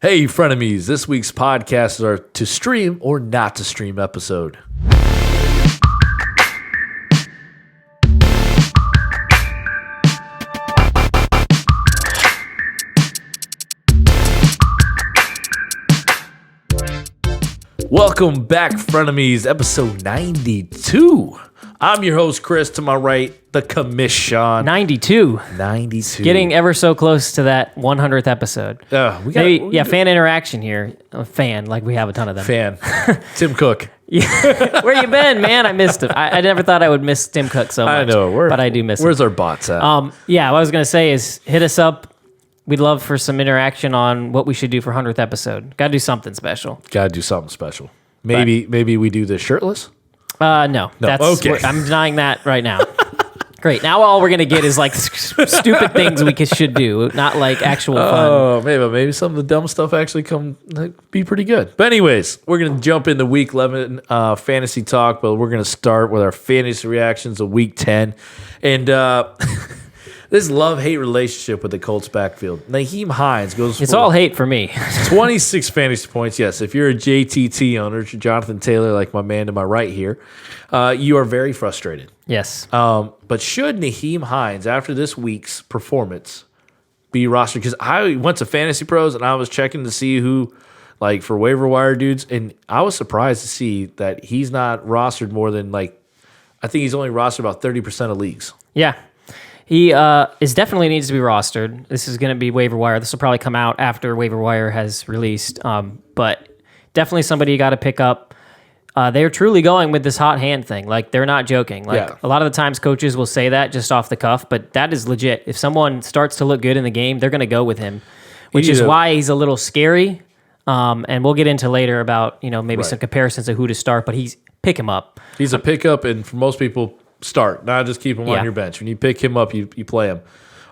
Hey, frenemies, this week's podcasts are to stream or not to stream episode. Welcome back, frenemies, episode 92. I'm your host, Chris. To my right, the commission. 92. 92. Getting ever so close to that 100th episode. Fan interaction here. A fan, like we have a ton of them. Fan. Tim Cook. Where you been, man? I missed him. I never thought I would miss Tim Cook so much. I know. But I do miss him. Where's our bots at? What I was going to say is hit us up. We'd love for some interaction on what we should do for 100th episode. Got to do something special. Got to do something special. Maybe we do this shirtless? No. That's okay. I'm denying that right now. Great. Now all we're going to get is like stupid things we should do, not like actual fun. Oh, maybe some of the dumb stuff actually be pretty good. But anyways, we're going to jump into week 11 fantasy talk, but we're going to start with our fantasy reactions of week 10. And this love-hate relationship with the Colts backfield. Nyheim Hines goes It's all hate for me. 26 fantasy points. Yes, if you're a JTT owner, Jonathan Taylor, like my man to my right here, you are very frustrated. Yes. But should Nyheim Hines, after this week's performance, be rostered? Because I went to Fantasy Pros and I was checking to see who, like for waiver wire dudes, and I was surprised to see that he's not rostered more than I think he's only rostered about 30% of leagues. Yeah. He definitely needs to be rostered. This is going to be waiver wire. This will probably come out after waiver wire has released. But definitely somebody you got to pick up. They're truly going with this hot hand thing. Like, they're not joking. A lot of the times coaches will say that just off the cuff, but that is legit. If someone starts to look good in the game, they're going to go with him, which is why he's a little scary. And we'll get into later about, maybe some comparisons of who to start, but pick him up. He's a pickup, and for most people, start, not just keep him on your bench. When you pick him up, you play him.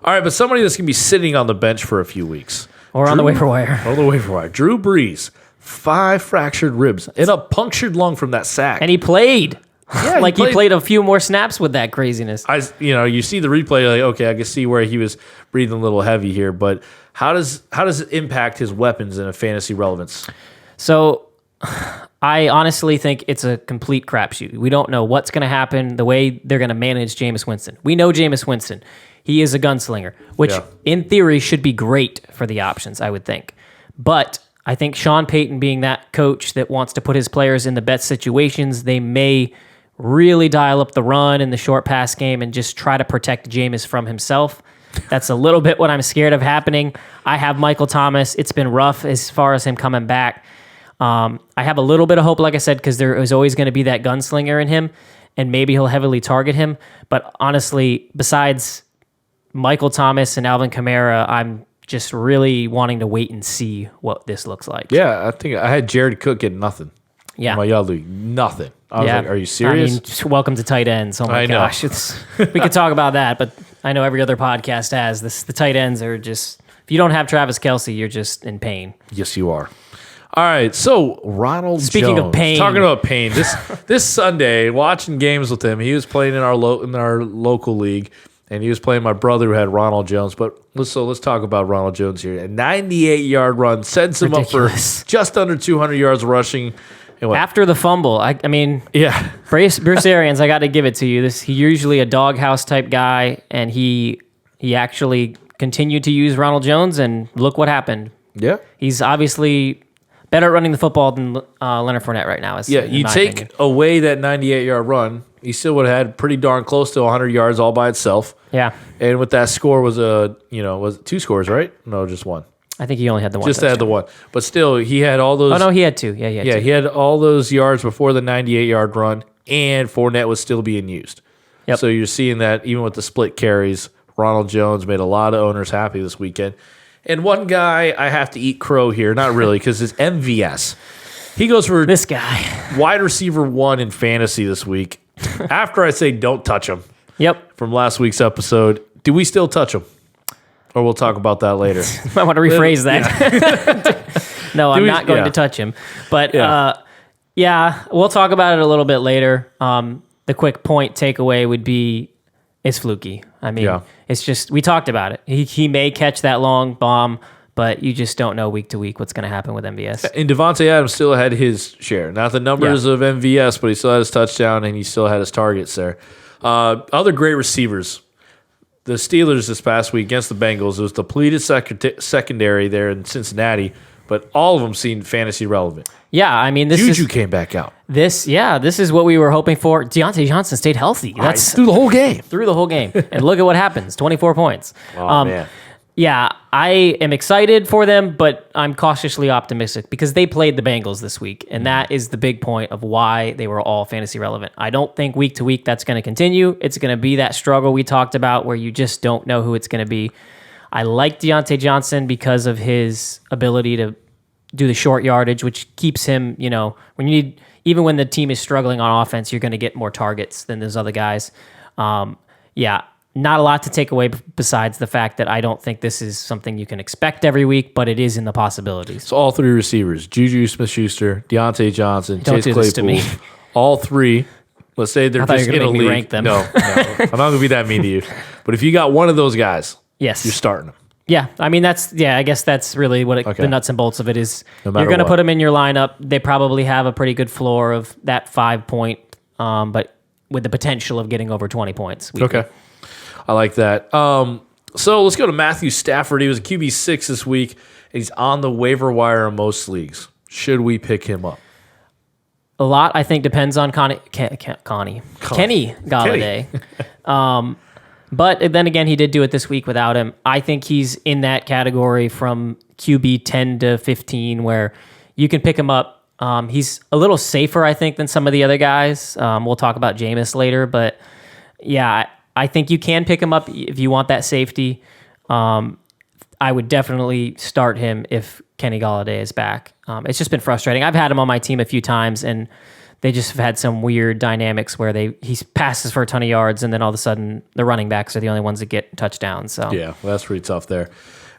All right, but somebody that's going to be sitting on the bench for a few weeks. Or on the waiver wire. On the waiver wire. Drew Brees, 5 fractured ribs and a punctured lung from that sack. And he played. Yeah, he played a few more snaps with that craziness. You see the replay, okay, I can see where he was breathing a little heavy here, but how does it impact his weapons in a fantasy relevance? So I honestly think it's a complete crapshoot. We don't know what's going to happen, the way they're going to manage Jameis Winston. We know Jameis Winston. He is a gunslinger, which in theory should be great for the options, I would think. But I think Sean Payton being that coach that wants to put his players in the best situations, they may really dial up the run in the short pass game and just try to protect Jameis from himself. That's a little bit what I'm scared of happening. I have Michael Thomas. It's been rough as far as him coming back. I have a little bit of hope, like I said, because there is always going to be that gunslinger in him, and maybe he'll heavily target him. But honestly, besides Michael Thomas and Alvin Kamara, I'm just really wanting to wait and see what this looks like. Yeah, I think I had Jared Cook getting nothing. Yeah. In my Yahoo League. Nothing. I was like, are you serious? I mean, welcome to tight ends. Oh my gosh. We could talk about that, but I know every other podcast has this. The tight ends are just, if you don't have Travis Kelce, you're just in pain. Yes, you are. All right, so Ronald Speaking Jones. of pain. Talking about pain. This Sunday, watching games with him, he was playing in our local league, and he was playing my brother who had Ronald Jones. But let's talk about Ronald Jones here. A 98-yard run sends him up for just under 200 yards rushing. After the fumble, I mean, Bruce Arians, I got to give it to you. He's usually a doghouse type guy, and he actually continued to use Ronald Jones, and look what happened. Yeah, he's obviously better at running the football than Leonard Fournette right now. You take away that 98-yard run, he still would have had pretty darn close to 100 yards all by itself. Yeah, and with that score was was it 2 scores, right? No, just 1. I think he only had the one. Just had the 1. But still, he had all those. Oh, no, he had 2. Yeah, he had 2. He had all those yards before the 98-yard run, and Fournette was still being used. Yep. So you're seeing that even with the split carries, Ronald Jones made a lot of owners happy this weekend. And one guy I have to eat crow here, not really, because it's MVS. He goes for this guy, wide receiver 1 in fantasy this week. After I say don't touch him. Yep. From last week's episode, do we still touch him? Or we'll talk about that later. Might want to rephrase that. No, I'm not going to touch him. But we'll talk about it a little bit later. The quick point takeaway would be it's fluky. I mean, it's just, we talked about it. He may catch that long bomb, but you just don't know week to week what's going to happen with MVS. And Devontae Adams still had his share. Not the numbers of MVS, but he still had his touchdown and he still had his targets there. Other great receivers. The Steelers this past week against the Bengals, it was depleted secondary there in Cincinnati, but all of them seemed fantasy relevant. Yeah, I mean, Juju came back out. This is what we were hoping for. Deontay Johnson stayed healthy. That's through the whole game. Through the whole game. And look at what happens, 24 points. Oh, man. Yeah, I am excited for them, but I'm cautiously optimistic because they played the Bengals this week, and that is the big point of why they were all fantasy relevant. I don't think week to week that's going to continue. It's going to be that struggle we talked about where you just don't know who it's going to be. I like Deontay Johnson because of his ability to do the short yardage, which keeps him, when you need, even when the team is struggling on offense, you're going to get more targets than those other guys. Not a lot to take away besides the fact that I don't think this is something you can expect every week, but it is in the possibilities. So all three receivers, Juju Smith-Schuster, Deontay Johnson, Don't Chase do Claypool, this to me. all three, let's say they're I thought just you were in a gonna make me league. rank them. No, I'm not going to be that mean to you. But if you got one of those guys, Yes. you're starting them. Yeah, I mean I guess that's really what the nuts and bolts of it is. No matter You're going to what. put them in your lineup. They probably have a pretty good floor of that 5 point, but with the potential of getting over 20 points. weekly. Okay. I like that. So let's go to Matthew Stafford. He was a QB6 this week. He's on the waiver wire in most leagues. Should we pick him up? A lot, I think, depends on Kenny Galladay. But then again, he did do it this week without him. I think he's in that category from QB 10 to 15 where you can pick him up. He's a little safer, I think, than some of the other guys. We'll talk about Jameis later, but yeah, I think you can pick him up if you want that safety. I would definitely start him if Kenny Galladay is back. It's just been frustrating. I've had him on my team a few times, and they just have had some weird dynamics where he passes for a ton of yards, and then all of a sudden the running backs are the only ones that get touchdowns. So Yeah, well, that's pretty tough there.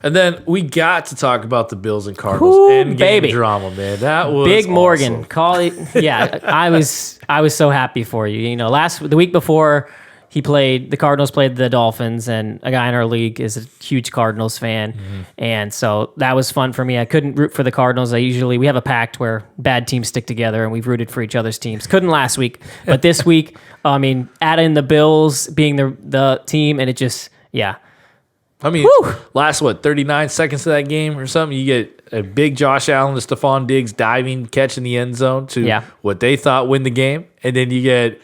And then we got to talk about the Bills and Cardinals end game baby. drama, man. That was Big Morgan, awesome. call it. Yeah, I was so happy for you. The week before the Cardinals played the Dolphins, and a guy in our league is a huge Cardinals fan, and so that was fun for me. I couldn't root for the Cardinals. We have a pact where bad teams stick together, and we've rooted for each other's teams. Couldn't last week, but this week, add in the Bills being the team, and it just I mean, last 39 seconds of that game or something, you get a big Josh Allen to Stephon Diggs diving, catching the end zone to what they thought win the game, and then you get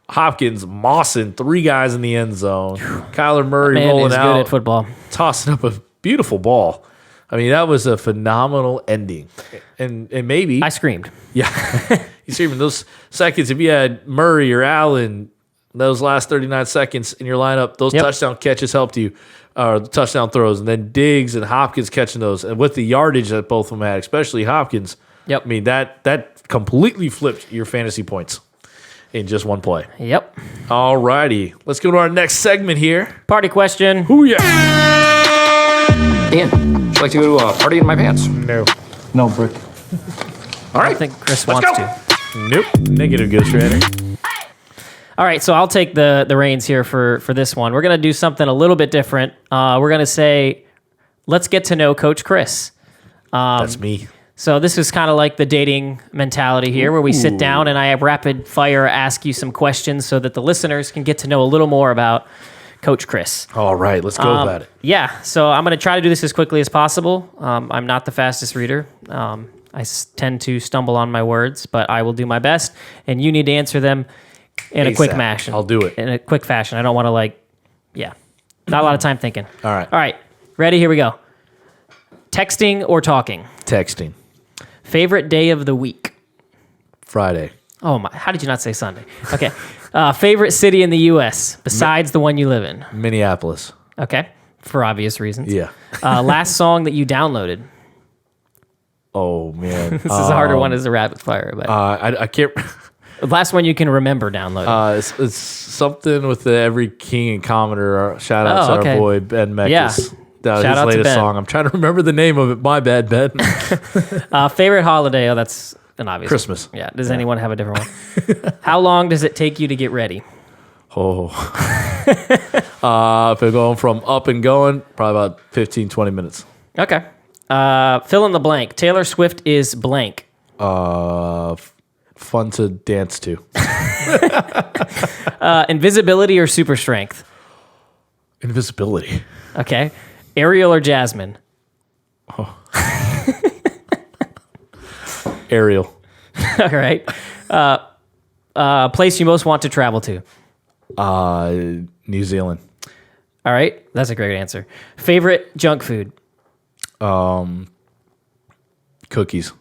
Hopkins mossing 3 guys in the end zone. Kyler Murray man rolling is out, good at football. tossing up a beautiful ball. I mean, that was a phenomenal ending, and maybe I screamed. Yeah. You see, in those seconds, if you had Murray or Allen, those last 39 seconds in your lineup, those touchdown catches helped you, or the touchdown throws, and then Diggs and Hopkins catching those. And with the yardage that both of them had, especially Hopkins, I mean, that completely flipped your fantasy points in just one play. Yep. All righty. Let's go to our next segment here. Party question. Ooh, yeah. Ian, would you like to go to a party in my pants? No. No, Brick. All right. I think Chris Let's wants go. to. Nope. Negative Ghost Rider. All right, so I'll take the reins here for this one. We're going to do something a little bit different. We're going to say, let's get to know Coach Chris. That's me. So this is kind of like the dating mentality here, where we sit down and I have rapid fire ask you some questions so that the listeners can get to know a little more about Coach Chris. All right. Let's go about it. Yeah, so I'm going to try to do this as quickly as possible. I'm not the fastest reader. I tend to stumble on my words, but I will do my best, and you need to answer them in a quick ASAP. fashion. I'll do it. In a quick fashion. I don't want to not a lot of time thinking. All right. All right. Ready? Here we go. Texting or talking? Texting. Favorite day of the week? Friday. Oh my, how did you not say Sunday? Okay. Favorite city in the U.S. besides the one you live in? Minneapolis. Okay. For obvious reasons. Yeah. Last song that you downloaded? Oh, man. This is a harder one as a rapid fire, but I can't. last one you can remember downloading. It's something with the Every King and Commoner. Shout out to okay. our boy Ben Meckes. Yeah. That was Shout his out to latest Ben. song. I'm trying to remember the name of it. My bad, Ben. Favorite holiday? Oh, that's an obvious one. Christmas. Yeah. Does anyone have a different one? How long does it take you to get ready? Oh. If we're going from up and going, probably about 15, 20 minutes. Okay. Fill in the blank. Taylor Swift is blank. Fun to dance to. Invisibility or super strength? Invisibility. Okay. Ariel or Jasmine? Ariel. All right. Place you most want to travel to? New Zealand. All right. That's a great answer. Favorite junk food? Cookies.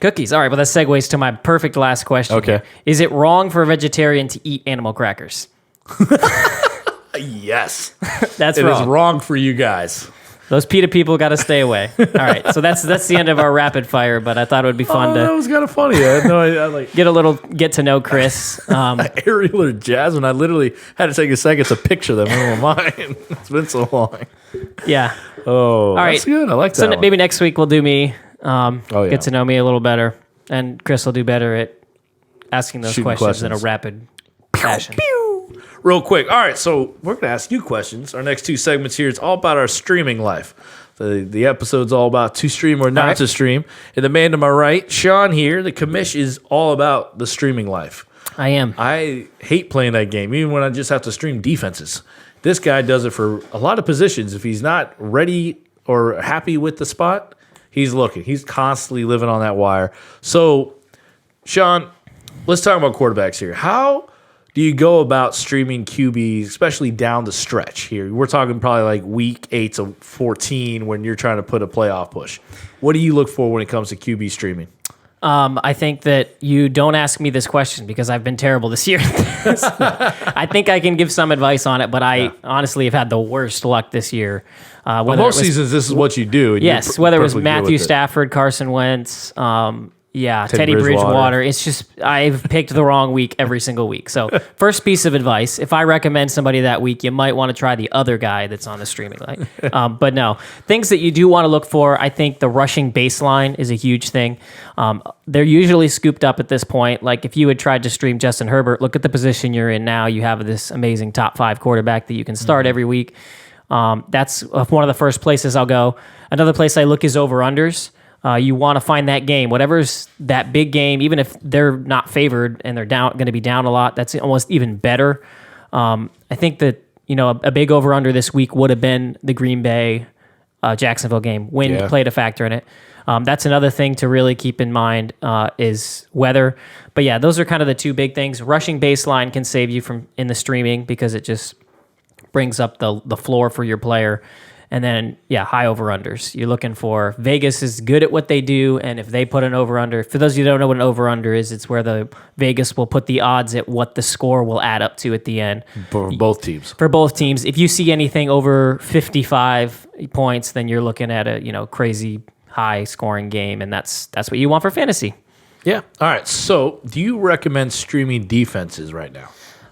Cookies. All right. Well, that segues to my perfect last question. Okay. Here. Is it wrong for a vegetarian to eat animal crackers? Yes. That's It wrong. is wrong for you guys. Those PETA people got to stay away. All right. So that's the end of our rapid fire, but I thought it would be fun That to was kind of funny. I had no idea. Like get to know Chris. Ariel or Jasmine. I literally had to take a second to picture them in my mind. It's been so long. Yeah. Oh, right. that's good. I like that. So one. maybe next week we'll do me. yeah. Get to know me a little better, and Chris will do better at asking those Shooting questions in a questions. rapid fashion. Real quick. All right, so we're going to ask you questions. Our next two segments here, it's all about our streaming life. The episode's all about to stream or not right. to stream. And the man to my right, Sean here, the commish is all about the streaming life. I am. I hate playing that game, even when I just have to stream defenses. This guy does it for a lot of positions. If he's not ready or happy with the spot, he's looking. He's constantly living on that wire. So, Sean, let's talk about quarterbacks here. How do you go about streaming QBs, especially down the stretch here? We're talking probably like week 8 to 14 when you're trying to put a playoff push. What do you look for when it comes to QB streaming? I think that you don't ask me this question because I've been terrible this year. I think I can give some advice on it, but I honestly have had the worst luck this year. Most seasons, this is what you do. And Yes, you're whether it was perfectly good Matthew with it. Stafford, Carson Wentz, Teddy Bridgewater. Bridgewater. It's just I've picked the wrong week every single week. So first piece of advice, if I recommend somebody that week, you might want to try the other guy that's on the streaming line. But no, things that you do want to look for, I think the rushing baseline is a huge thing. They're usually scooped up at this point. Like if you had tried to stream Justin Herbert, look at the position you're in now. You have this amazing top 5 quarterback that you can start every week. That's one of the first places I'll go. Another place I look is over-unders. You want to find that game, whatever's that big game, even if they're not favored and they're going to be down a lot, that's almost even better. I think that, a big over-under this week would have been the Green Bay Jacksonville game. Wind played a factor in it. That's another thing to really keep in mind is weather. But yeah, those are kind of the two big things. Rushing baseline can save you from in the streaming because it just brings up the floor for your player. And then, high over-unders. You're looking for Vegas is good at what they do, and if they put an over-under, for those of you who don't know what an over-under is, it's where the Vegas will put the odds at what the score will add up to at the end. For both teams. For both teams. If you see anything over 55 points, then you're looking at a crazy high-scoring game, and that's what you want for fantasy. Yeah. All right. So, do you recommend streaming defenses right now?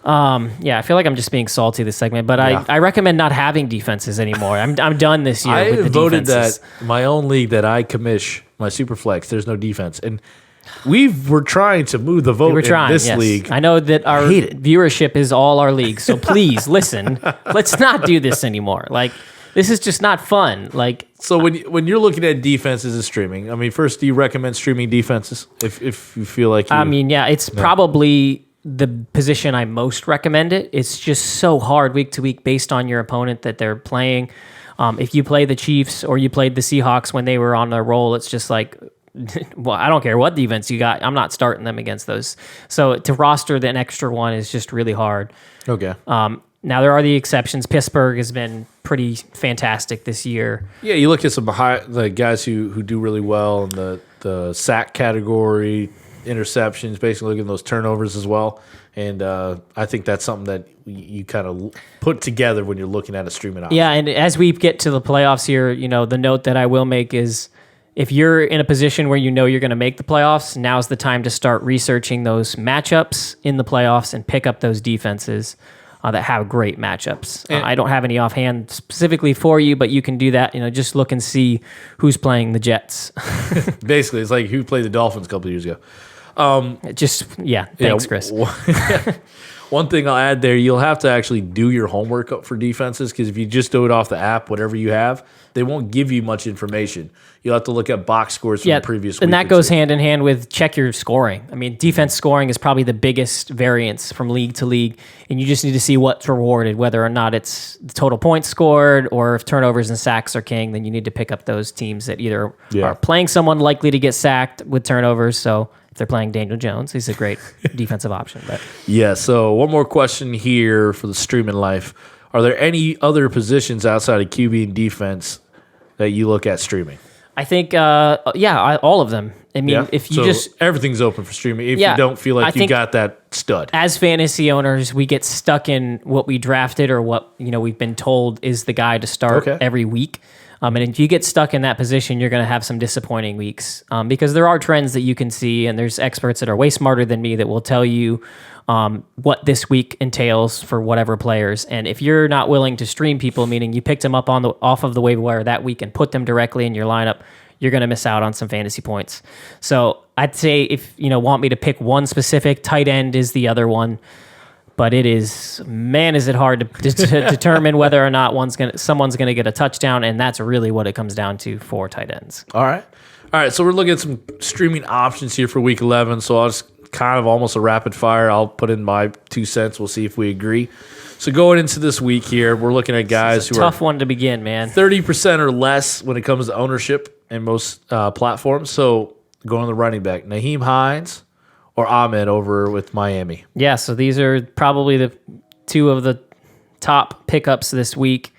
I feel like I'm just being salty this segment, but I recommend not having defenses anymore. I'm done this year I with the voted defenses. that my own league that I commish, my Superflex, there's no defense. And we're trying to move the vote We're trying, in this yes. league. I know that our hate it. viewership is all our leagues, so please listen. Let's not do this anymore. Like, this is just not fun. Like, So when you're looking at defenses and streaming, I mean, first, do you recommend streaming defenses if you feel like you... it's probably the position I most recommend it. It's just so hard week to week based on your opponent that they're playing. If you play the Chiefs or you played the Seahawks when they were on their roll, it's just like, well, I don't care what defense you got. I'm not starting them against those. So to roster an extra one is just really hard. Okay. Now, there are the exceptions. Pittsburgh has been pretty fantastic this year. Yeah, you look at the guys who do really well in the sack category, interceptions, basically looking at those turnovers as well. And I think that's something that you kind of put together when you're looking at a streaming option. Yeah, and as we get to the playoffs here, the note that I will make is if you're in a position where you're going to make the playoffs, now's the time to start researching those matchups in the playoffs and pick up those defenses that have great matchups. I don't have any offhand specifically for you, but you can do that. Just look and see who's playing the Jets. Basically, it's like who played the Dolphins a couple of years ago. Thanks, Chris. One thing I'll add there, you'll have to actually do your homework up for defenses because if you just do it off the app, whatever you have, they won't give you much information. You'll have to look at box scores from the previous week. And that goes hand in hand with check your scoring. I mean, defense scoring is probably the biggest variance from league to league, and you just need to see what's rewarded, whether or not it's the total points scored or if turnovers and sacks are king, then you need to pick up those teams that either are playing someone likely to get sacked with turnovers. So if they're playing Daniel Jones, he's a great defensive option. But yeah, so one more question here for the streaming life. Are there any other positions outside of QB and defense that you look at streaming? I think, all of them. I mean, if you everything's open for streaming. If you don't feel like you got that stud. As fantasy owners, we get stuck in what we drafted or what we've been told is the guy to start every week. And if you get stuck in that position, you're going to have some disappointing weeks because there are trends that you can see, and there's experts that are way smarter than me that will tell you what this week entails for whatever players. And if you're not willing to stream people, meaning you picked them up off of the waiver wire that week and put them directly in your lineup, you're going to miss out on some fantasy points. So I'd say if want me to pick one specific, tight end is the other one. But is it hard to determine whether or not someone's gonna get a touchdown, and that's really what it comes down to for tight ends. All right. So we're looking at some streaming options here for Week 11. So I'll just kind of almost a rapid fire. I'll put in my 2 cents. We'll see if we agree. So going into this week here, we're looking at guys who are tough one to begin, man. 30% or less when it comes to ownership in most platforms. So going to the running back, Nyheim Hines or Ahmed over with Miami. Yeah, so these are probably the two of the top pickups this week.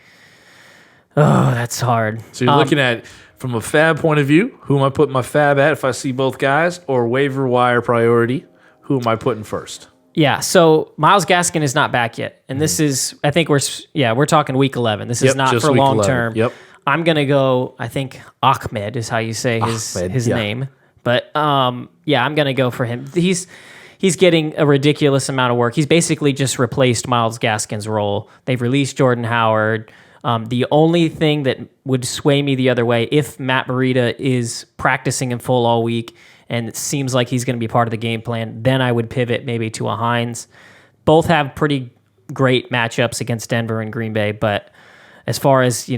Oh, that's hard. So you're looking at, from a fab point of view, who am I putting my fab at if I see both guys, or waiver wire priority, who am I putting first? Yeah, so Myles Gaskin is not back yet. And this is, I think we're talking week 11. This is not for long term. Yep. I'm going to go, I think Ahmed is how you say his name. But I'm going to go for him. He's getting a ridiculous amount of work. He's basically just replaced Myles Gaskin's role. They've released Jordan Howard. The only thing that would sway me the other way, if Matt Breida is practicing in full all week and it seems like he's going to be part of the game plan, then I would pivot maybe to a Hines. Both have pretty great matchups against Denver and Green Bay, but as far as,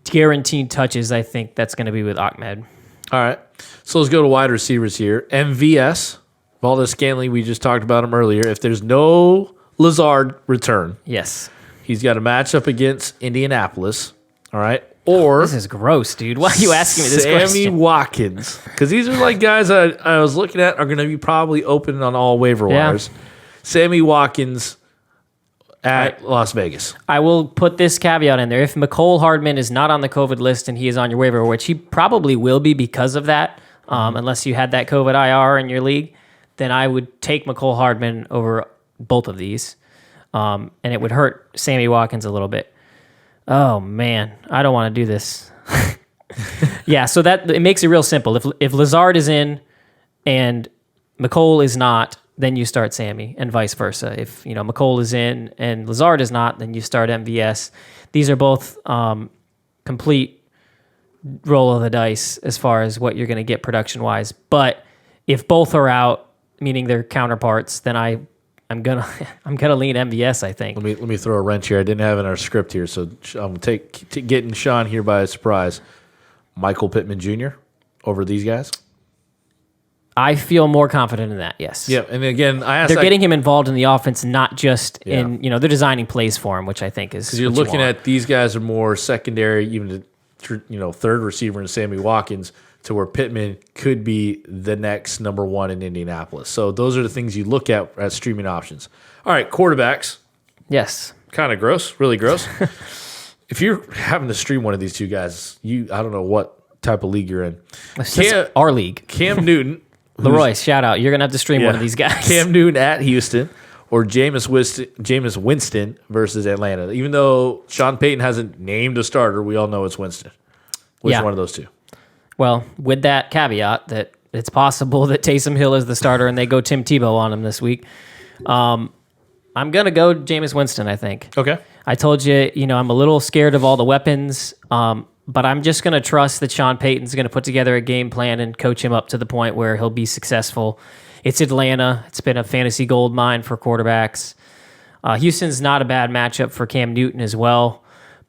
guaranteed touches, I think that's going to be with Ahmed. All right. So let's go to wide receivers here. MVS, Valdez-Scantling, we just talked about him earlier. If there's no Lazard return, yes, he's got a matchup against Indianapolis. All right. Or this is gross, dude. Why are you asking me this question? Sammy Watkins. Because these are like guys I was looking at are going to be probably open on all waiver wires. Sammy Watkins at Las Vegas. I will put this caveat in there. If McCole Hardman is not on the COVID list and he is on your waiver, which he probably will be because of that, unless you had that COVID IR in your league, then I would take McCole Hardman over both of these. And it would hurt Sammy Watkins a little bit. Oh, man. I don't want to do this. Yeah, so that it makes it real simple. If Lazard is in and McCole is not, then you start Sammy, and vice versa. If McCole is in and Lazard is not, then you start MVS. These are both complete roll of the dice as far as what you're going to get production wise. But if both are out, meaning they're counterparts, then I'm gonna lean MVS. I think. Let me throw a wrench here. I didn't have it in our script here, so I'm getting Sean here by surprise. Michael Pittman Jr. over these guys. I feel more confident in that, yes. Yeah, and again, I asked... They're getting him involved in the offense, not just in, they're designing plays for him, which I think is... Because you're looking at these guys are more secondary, even third receiver in Sammy Watkins, to where Pittman could be the next number one in Indianapolis. So those are the things you look at streaming options. All right, quarterbacks. Yes. Kind of gross, really gross. If you're having to stream one of these two guys, I don't know what type of league you're in. Our league. Cam Newton... Leroy, shout out. You're going to have to stream one of these guys. Cam Newton at Houston or Jameis Winston versus Atlanta. Even though Sean Payton hasn't named a starter, we all know it's Winston. Which one of those two? Well, with that caveat that it's possible that Taysom Hill is the starter and they go Tim Tebow on him this week, I'm going to go Jameis Winston, I think. Okay. I told you, I'm a little scared of all the weapons, but I'm just going to trust that Sean Payton's going to put together a game plan and coach him up to the point where he'll be successful. It's Atlanta. It's been a fantasy gold mine for quarterbacks. Houston's not a bad matchup for Cam Newton as well,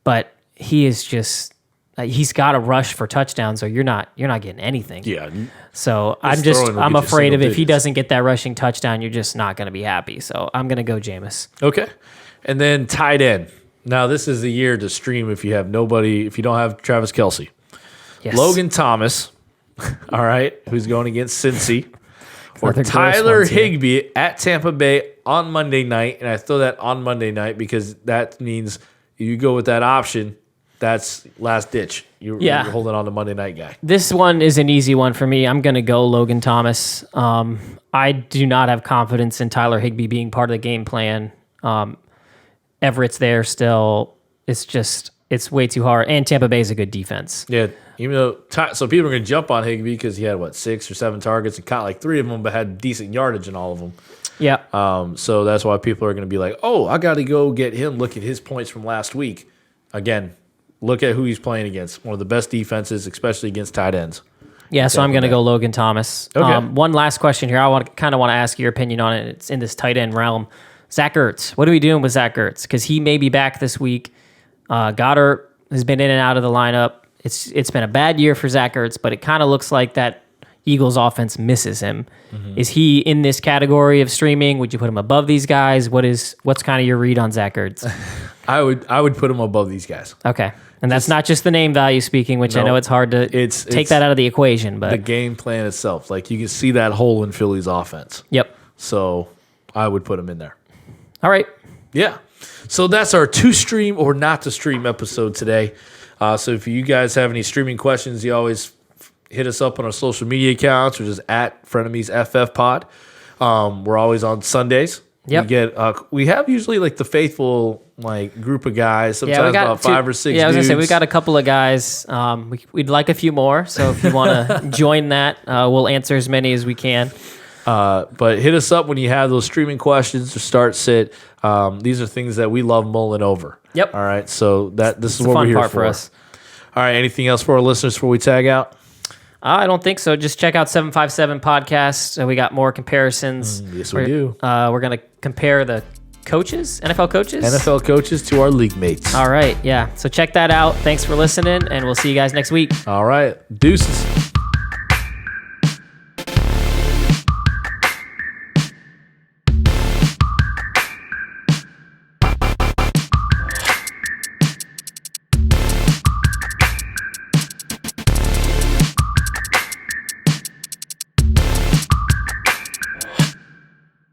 but he is just he's got to rush for touchdowns, or you're not getting anything. Yeah. So throwing will I'm get you afraid of single if he digits. doesn't get that rushing touchdown, you're just not going to be happy. So I'm going to go Jameis. Okay. And then tight end. Now, this is the year to stream if you have nobody, if you don't have Travis Kelce. Yes. Logan Thomas, all right, who's going against Cincy. Or Another gross Tyler ones here. Higbee at Tampa Bay on Monday night. And I throw that on Monday night because that means you go with that option, that's last ditch. You're holding on to Monday night guy. This one is an easy one for me. I'm going to go Logan Thomas. I do not have confidence in Tyler Higbee being part of the game plan. Everett's there still. It's way too hard. And Tampa Bay is a good defense. Yeah, even though so people are going to jump on Higbee because he had 6 or 7 targets and caught like 3 of them, but had decent yardage in all of them. Yeah. So that's why people are going to be like, "Oh, I got to go get him. Look at his points from last week." Again, look at who he's playing against. One of the best defenses, especially against tight ends. Yeah, so I'm going to go Logan Thomas. Okay. One last question here. I kind of want to ask your opinion on it. It's in this tight end realm. Zach Ertz. What are we doing with Zach Ertz? Because he may be back this week. Goddard has been in and out of the lineup. It's been a bad year for Zach Ertz, but it kind of looks like that Eagles offense misses him. Mm-hmm. Is he in this category of streaming? Would you put him above these guys? What's kind of your read on Zach Ertz? I would put him above these guys. Okay. And that's not just the name value speaking, which I know it's hard to take that out of the equation. But the game plan itself, like you can see that hole in Philly's offense. Yep. So I would put him in there. All right. Yeah. So that's our to stream or not to stream episode today. So if you guys have any streaming questions, you always hit us up on our social media accounts, which is at Frenemies FF Pod. We're always on Sundays. Yep. We have usually like the faithful like group of guys. Sometimes we got about 5 or 6. Yeah, I was dudes. gonna say we got a couple of guys. We'd like a few more. So if you want to join that, we'll answer as many as we can. But hit us up when you have those streaming questions or start sit. These are things that we love mulling over. Yep. All right. So this is the what fun we're here part for us. All right. Anything else for our listeners before we tag out? I don't think so. Just check out 757 Podcast. We got more comparisons. Yes, we do. We're gonna compare the coaches, NFL coaches. NFL coaches to our league mates. All right. Yeah. So check that out. Thanks for listening, and we'll see you guys next week. All right. Deuces.